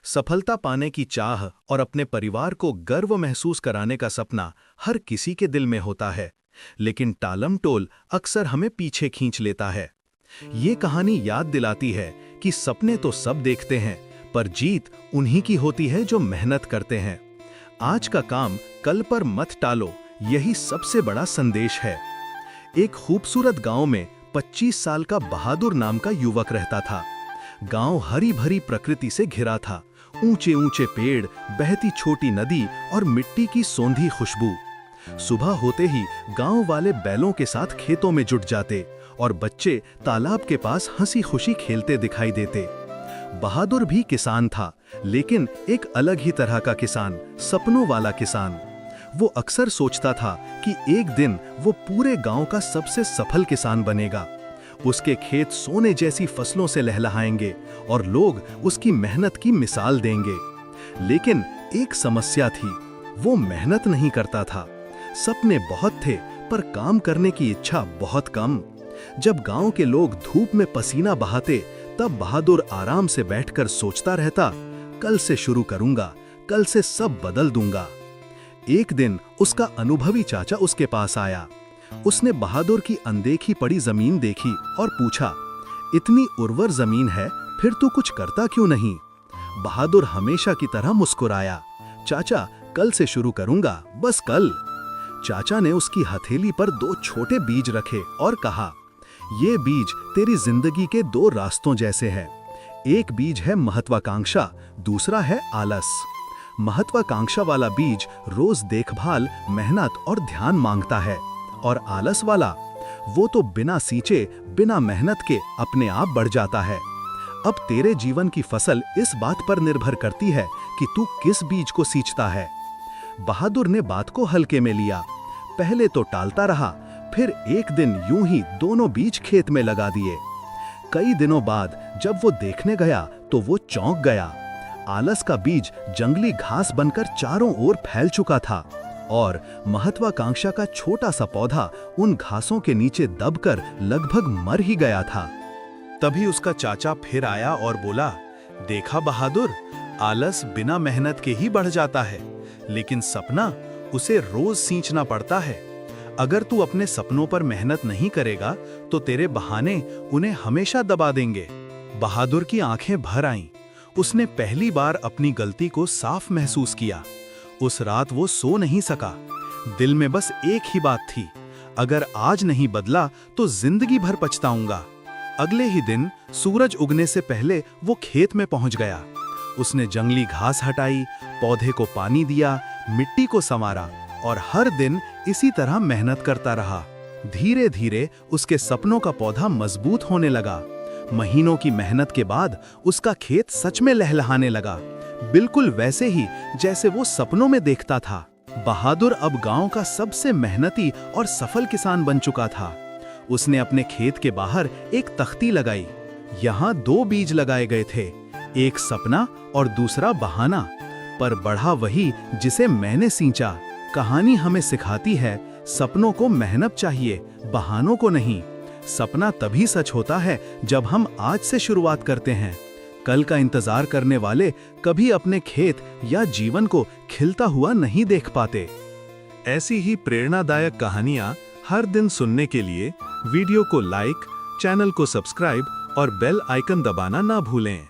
सफलता पाने की चाह और अपने परिवार को गर्व महसूस कराने का सपना हर किसी के दिल में होता है, लेकिन टालमटोल अक्सर हमें पीछे खींच लेता है। ये कहानी याद दिलाती है कि सपने तो सब देखते हैं, पर जीत उन्हीं की होती है जो मेहनत करते हैं। आज का काम कल पर मत टालो, यही सबसे बड़ा संदेश है। एक खूबसूरत गांव में 25 साल का बहादुर नाम का युवक रहता था। गांव हरी भरी प्रकृति से घिरा था, ऊंचे ऊंचे पेड़, बहती छोटी नदी और मिट्टी की सौंधी खुशबू। सुबह होते ही गांव वाले बैलों के साथ खेतों में जुट जाते और बच्चे तालाब के पास हंसी खुशी खेलते दिखाई देते। बहादुर भी किसान था, लेकिन एक अलग ही तरह का किसान, सपनों वाला किसान। वो अक्सर सोचता था कि एक दिन वो पूरे गांव का सबसे सफल किसान बनेगा। उसके खेत सोने जैसी फसलों से लहलहाएंगे और लोग उसकी मेहनत की मिसाल देंगे। लेकिन एक समस्या थी, वो मेहनत नहीं करता था। सपने बहुत थे, पर काम करने की इच्छा बहुत कम। जब गांव के लोग धूप में पसीना बहाते, तब बहादुर आराम से बैठकर सोचता रहता, कल से शुरू करूंगा, कल से सब बदल दूंगा। एक दिन उसका अनुभवी चाचा उसके पास आया। उसने बहादुर की अनदेखी पड़ी जमीन देखी और पूछा, इतनी उर्वर जमीन है, फिर तू कुछ करता क्यों नहीं? बहादुर हमेशा की तरह मुस्कुराया, चाचा कल से शुरू करूंगा, बस कल। चाचा ने उसकी हथेली पर 2 छोटे बीज रखे और कहा, ये बीज तेरी जिंदगी के 2 रास्तों जैसे हैं। एक बीज है महत्वाकांक्षा, दूसरा है आलस। महत्वाकांक्षा वाला बीज रोज देखभाल, मेहनत और ध्यान मांगता है, और आलस वाला, वो तो बिना सींचे, बिना मेहनत के अपने आप बढ़ जाता है। अब तेरे जीवन की फसल इस बात पर निर्भर करती है कि तू किस बीज को सींचता है। बहादुर ने बात को हल्के में लिया। पहले तो टालता रहा, फिर एक दिन यूं ही दोनों बीज खेत में लगा दिए। कई दिनों बाद जब वो देखने गया तो वो चौंक गया। आलस का बीज जंगली घास बनकर चारों ओर फैल चुका था और महत्वाकांक्षा का छोटा सा पौधा उन घासों के नीचे दबकर लगभग मर ही गया था। तभी उसका चाचा फिर आया और बोला, देखा बहादुर, आलस बिना मेहनत के ही बढ़ जाता है, लेकिन सपना, उसे रोज सींचना पड़ता है। अगर तू अपने सपनों पर मेहनत नहीं करेगा तो तेरे बहाने उन्हें हमेशा दबा देंगे। बहादुर की आंखें भर आईं। उसने पहली बार अपनी गलती को साफ महसूस किया। उस रात वो सो नहीं सका। दिल में बस एक ही बात थी, अगर आज नहीं बदला तो जिंदगी भर पछताऊंगा। अगले ही दिन सूरज उगने से पहले वो खेत में पहुंच गया। उसने जंगली घास हटाई, पौधे को पानी दिया, मिट्टी को संवारा और हर दिन इसी तरह मेहनत करता रहा। धीरे धीरे उसके सपनों का पौधा मजबूत होने लगा। महीनों की मेहनत के बाद उसका खेत सच में लहलहाने लगा, बिल्कुल वैसे ही जैसे वो सपनों में देखता था। बहादुर अब गांव का सबसे मेहनती और सफल किसान बन चुका था। उसने अपने खेत के बाहर एक तख्ती लगाई। यहाँ 2 बीज लगाए गए थे, एक सपना और दूसरा बहाना, पर बढ़ा वही जिसे मैंने सींचा। कहानी हमें सिखाती है, सपनों को मेहनत चाहिए, बहानों को नहीं। सपना तभी सच होता है जब हम आज से शुरुआत करते हैं। कल का इंतजार करने वाले कभी अपने खेत या जीवन को खिलता हुआ नहीं देख पाते। ऐसी ही प्रेरणादायक कहानियां हर दिन सुनने के लिए वीडियो को लाइक, चैनल को सब्सक्राइब और बेल आइकन दबाना ना भूलें।